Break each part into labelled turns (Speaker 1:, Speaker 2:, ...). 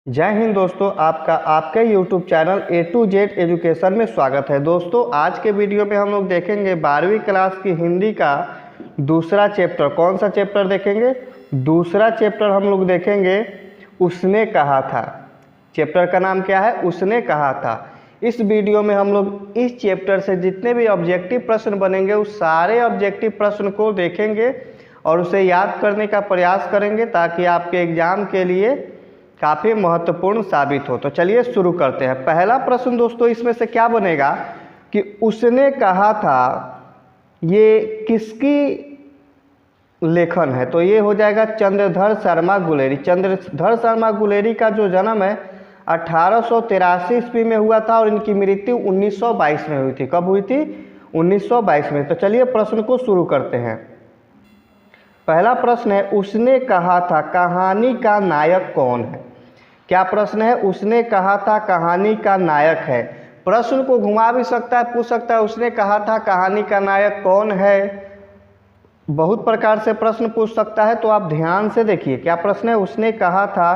Speaker 1: जय हिंद दोस्तों, आपका आपके YouTube channel A to Z education में स्वागत है। दोस्तों, आज के वीडियो में हम लोग देखेंगे 12वीं क्लास की हिंदी का दूसरा चैप्टर। कौन सा चैप्टर देखेंगे? दूसरा चैप्टर हम लोग देखेंगे उसने कहा था। चैप्टर का नाम क्या है? उसने कहा था। इस वीडियो में हम लोग इस चैप्टर से जितने भी ऑब्जेक्टिव प्रश्न बनेंगे उस सारे ऑब्जेक्टिव प्रश्न को देखेंगे और उसे याद करने का प्रयास करेंगे ताकि आपके एग्ज़ाम के लिए काफ़ी महत्वपूर्ण साबित हो। तो चलिए शुरू करते हैं। पहला प्रश्न दोस्तों इसमें से क्या बनेगा कि उसने कहा था, ये किसकी लेखन है? तो ये हो जाएगा चंद्रधर शर्मा गुलेरी। चंद्रधर शर्मा गुलेरी का जो जन्म है 1883 ईस्वी में हुआ था और इनकी मृत्यु 1922 में हुई थी। कब हुई थी? 1922 में। तो चलिए प्रश्न को शुरू करते हैं। पहला प्रश्न है, उसने कहा था कहानी का नायक कौन है? क्या प्रश्न है? उसने कहा था कहानी का नायक है। प्रश्न को घुमा भी सकता है, पूछ सकता है उसने कहा था कहानी का नायक कौन है। बहुत प्रकार से प्रश्न पूछ सकता है, तो आप ध्यान से देखिए क्या प्रश्न है। उसने कहा था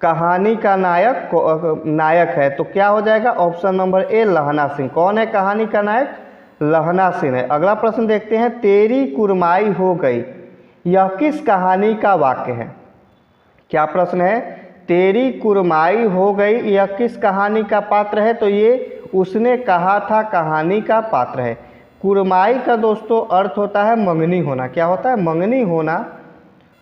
Speaker 1: कहानी का नायक है, तो क्या हो जाएगा? ऑप्शन नंबर ए लहना सिंह। कौन है कहानी का नायक? लहना सिंह है। अगला प्रश्न देखते हैं, तेरी कुरमाई हो गई, यह किस कहानी का वाक्य है? क्या प्रश्न है? तेरी कुरमाई हो गई यह किस कहानी का पात्र है? तो ये उसने कहा था कहानी का पात्र है। कुरमाई का दोस्तों अर्थ होता है मंगनी होना। क्या होता है? मंगनी होना।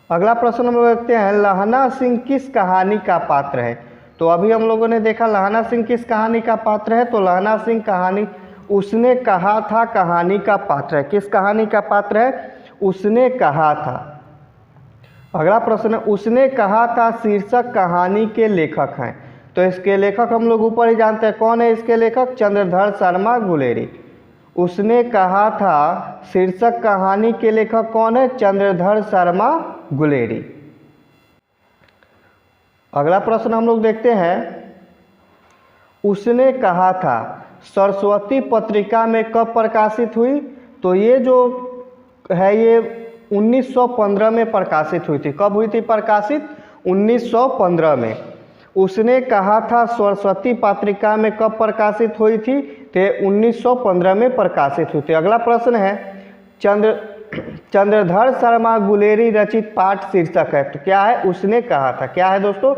Speaker 1: अगला प्रश्न हम लोग देखते हैं, लहना सिंह किस कहानी का पात्र है? तो अभी हम लोगों ने देखा लहना सिंह किस कहानी का पात्र है। तो लहना सिंह कहानी उसने कहा था कहानी का पात्र है। किस कहानी का पात्र है? उसने कहा था। अगला प्रश्न, उसने कहा था शीर्षक कहानी के लेखक हैं। तो इसके लेखक हम लोग ऊपर ही जानते हैं। कौन है इसके लेखक? चंद्रधर शर्मा गुलेरी। उसने कहा था शीर्षक कहानी के लेखक कौन है? चंद्रधर शर्मा गुलेरी। अगला प्रश्न हम लोग देखते हैं, उसने कहा था सरस्वती पत्रिका में कब प्रकाशित हुई? तो ये जो है ये 1915 में प्रकाशित हुई थी। कब हुई थी प्रकाशित? 1915 में। उसने कहा था सरस्वती पत्रिका में कब प्रकाशित हुई थी? तो 1915 में प्रकाशित हुई थी। अगला प्रश्न है, चंद्रधर शर्मा गुलेरी रचित पाठ शीर्षक है। तो क्या है? उसने कहा था। क्या है दोस्तों?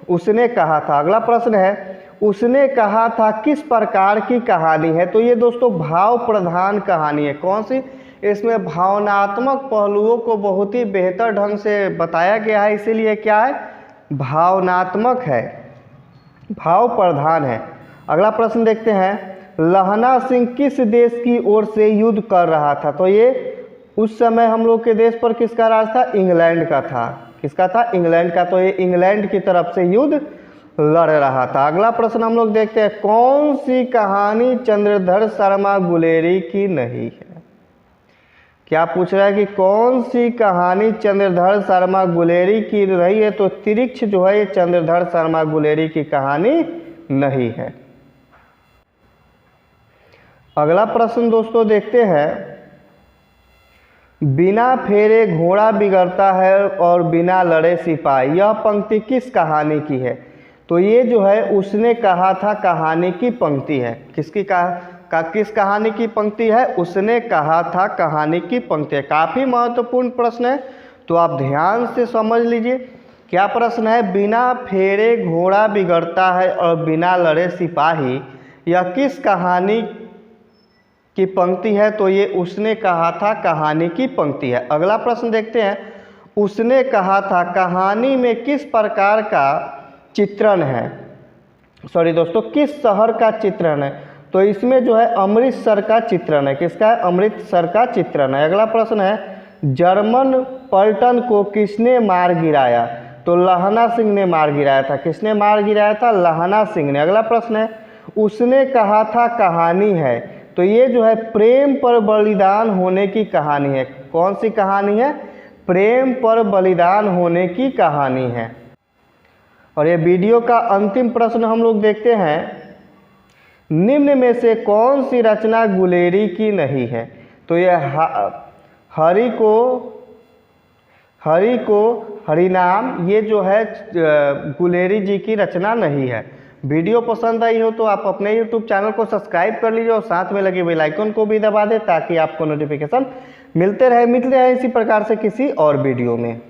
Speaker 1: उसने कहा था। अगला प्रश्न है, उसने कहा था किस प्रकार की कहानी है? तो ये दोस्तों भाव प्रधान कहानी है। कौन सी? इसमें भावनात्मक पहलुओं को बहुत ही बेहतर ढंग से बताया गया है, इसीलिए क्या है? भावनात्मक है, भाव प्रधान है। अगला प्रश्न देखते हैं, लहना सिंह किस देश की ओर से युद्ध कर रहा था? तो ये उस समय हम लोग के देश पर किसका राज था? इंग्लैंड का था। किसका था? इंग्लैंड का। तो ये इंग्लैंड की तरफ से युद्ध लड़ रहा था। अगला प्रश्न हम लोग देखते हैं, कौन सी कहानी चंद्रधर शर्मा गुलेरी की नहीं है? क्या पूछ रहा है कि कौन सी कहानी चंद्रधर शर्मा गुलेरी की रही है? तो तिरिक्ष जो है ये चंद्रधर शर्मा गुलेरी की कहानी नहीं है। अगला प्रश्न दोस्तों देखते हैं, बिना फेरे घोड़ा बिगड़ता है और बिना लड़े सिपाही, यह पंक्ति किस कहानी की है? तो ये जो है उसने कहा था कहानी की पंक्ति है। किसकी किस कहानी की पंक्ति है? उसने कहा था कहानी की पंक्ति है। काफ़ी महत्वपूर्ण प्रश्न है, तो आप ध्यान से समझ लीजिए। क्या प्रश्न है? बिना फेरे घोड़ा बिगड़ता है और बिना लड़े सिपाही, यह किस कहानी की पंक्ति है? तो ये उसने कहा था कहानी की पंक्ति है। अगला प्रश्न देखते हैं, उसने कहा था कहानी में किस प्रकार का चित्रण है? सॉरी दोस्तों, किस शहर का चित्रण है? तो इसमें जो है अमृतसर का चित्रण है। किसका है? अमृतसर का चित्रण है। अगला प्रश्न है, जर्मन पलटन को किसने मार गिराया? तो लहना सिंह ने मार गिराया था। किसने मार गिराया था? लहना सिंह ने। अगला प्रश्न है, उसने कहा था कहानी है। तो ये जो है प्रेम पर बलिदान होने की कहानी है। कौन सी कहानी है? प्रेम पर बलिदान होने की कहानी है। और ये वीडियो का अंतिम प्रश्न हम लोग देखते हैं, निम्न में से कौन सी रचना गुलेरी की नहीं है? तो यह हरि को हरि को हरिनाम ये जो है गुलेरी जी की रचना नहीं है। वीडियो पसंद आई हो तो आप अपने यूट्यूब चैनल को सब्सक्राइब कर लीजिए और साथ में लगे बेल आइकन को भी दबा दें ताकि आपको नोटिफिकेशन मिलते रहे इसी प्रकार से किसी और वीडियो में।